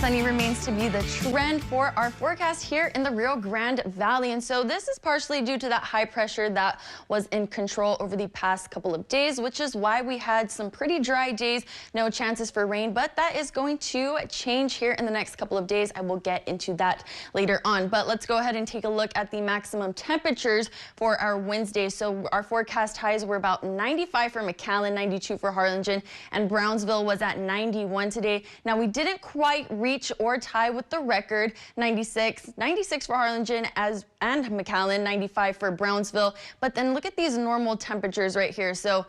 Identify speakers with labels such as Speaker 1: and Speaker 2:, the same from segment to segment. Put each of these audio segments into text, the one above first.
Speaker 1: Sunny remains to be the trend for our forecast here in the Rio Grande Valley. And so this is partially due to that high pressure that was in control over the past couple of days, which is why we had some pretty dry days, no chances for rain. But that is going to change here in the next couple of days. I will get into that later on. But let's go ahead and take a look at the maximum temperatures for our Wednesday. So our forecast highs were about 95 for McAllen, 92 for Harlingen, and Brownsville was at 91 today. Now we didn't quite reach or tie with the record, 96 for Harlingen and McAllen, 95 for Brownsville. But then look at these normal temperatures right here. So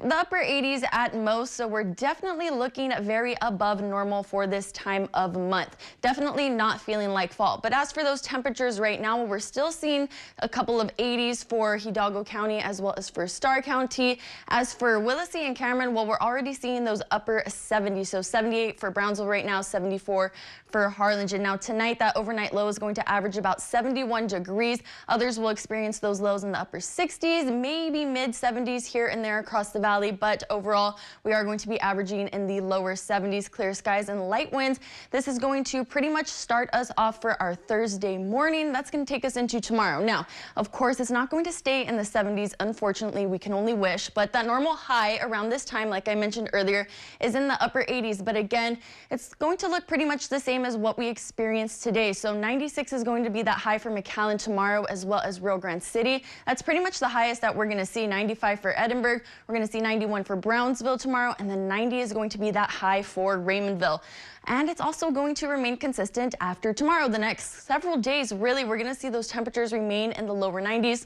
Speaker 1: the upper 80s at most, so we're definitely looking very above normal for this time of month. Definitely not feeling like fall. But as for those temperatures right now, we're still seeing a couple of 80s for Hidalgo County as well as for Starr County. As for Willacy and Cameron, well, we're already seeing those upper 70s. So 78 for Brownsville right now, 74 for Harlingen. Now tonight, that overnight low is going to average about 71 degrees. Others will experience those lows in the upper 60s, maybe mid 70s here and there across the valley, but overall we are going to be averaging in the lower 70s, clear skies and light winds. This is going to pretty much start us off for our Thursday morning. That's going to take us into tomorrow. Now, of course, it's not going to stay in the 70s. Unfortunately, we can only wish, but that normal high around this time, like I mentioned earlier, is in the upper 80s. But again, it's going to look pretty much the same as what we experienced today. So 96 is going to be that high for McAllen tomorrow, as well as Rio Grande City. That's pretty much the highest that we're going to see. 95 for Edinburg. We're going to see 91 for Brownsville tomorrow, and then 90 is going to be that high for Raymondville. And it's also going to remain consistent after tomorrow. The next several days, really, we're going to see those temperatures remain in the lower 90s.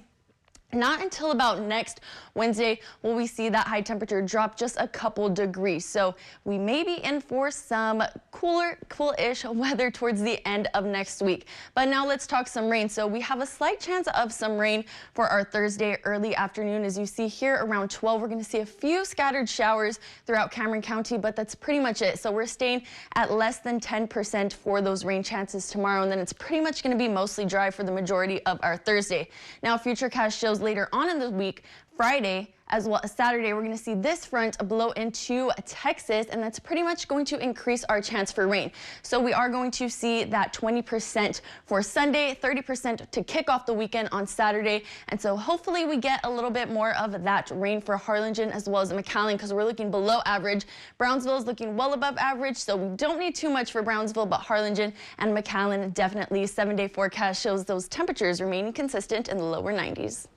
Speaker 1: Not until about next Wednesday will we see that high temperature drop just a couple degrees. So we may be in for some cool-ish weather towards the end of next week. But now let's talk some rain. So we have a slight chance of some rain for our Thursday early afternoon. As you see here around 12, we're going to see a few scattered showers throughout Cameron County, but that's pretty much it. So we're staying at less than 10% for those rain chances tomorrow, and then it's pretty much going to be mostly dry for the majority of our Thursday. Now, Futurecast shows later on in the week, Friday as well as Saturday, we're going to see this front blow into Texas, and that's pretty much going to increase our chance for rain. So we are going to see that 20% for Sunday, 30% to kick off the weekend on Saturday. And so hopefully we get a little bit more of that rain for Harlingen as well as McAllen, because we're looking below average. Brownsville is looking well above average, so we don't need too much for Brownsville, but Harlingen and McAllen definitely. 7-day forecast shows those temperatures remaining consistent in the lower 90s.